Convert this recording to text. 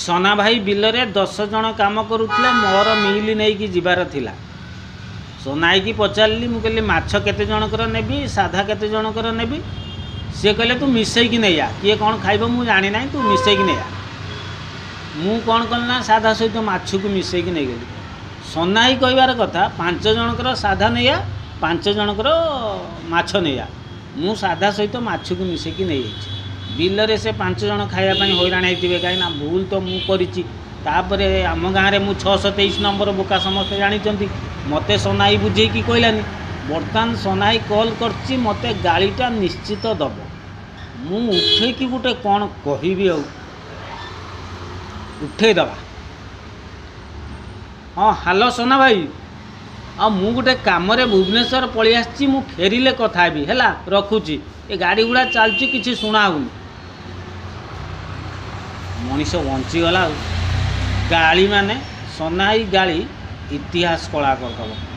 सना भाई बिलरे 10 जन काम करुले मोर मिल नहीं जीवार थिला। सोनाई की पचारि मुझे माछ केते जनकर नेबी साधा केते जनकर नेबी। सी कहले तू मिसईकी नहीं आ किए कौन खाइब मु जानी ना तू मिसईकी नहीं आ। मु कौन कलना साधा सहित माछ को मिसईकी नहीं गली। सोनाई कहबार कथा 5 जनकर साधा नहीं आ 5 जनकर माछ नहीं आ। मु साधा सहित माछ को मिसईकी नहीं जाइए। बिलरे से 5 जन खायापाई हैरान होते कहीं भूल तो मुझे तापर आम गाँव में 623 नंबर बोका समस्ते जानते मते सोनाई बुझेकी कहलानी। बर्तमान सोनाई कॉल करची मते गाड़ीटा निश्चित दब मु उठे कि गोटे कौन कहबी उठे दबा। हाँ हेलो सोना भाई आ मु गोटे कम भुवनेश्वर पलि आसी मु फेरिले कथा भी है रखुची। ए गाड़ी गुड़ा चलची किसी शुणा मनीष बंचीगला। गाड़ी माने सोनाई गाड़ी इतिहास कला करदब।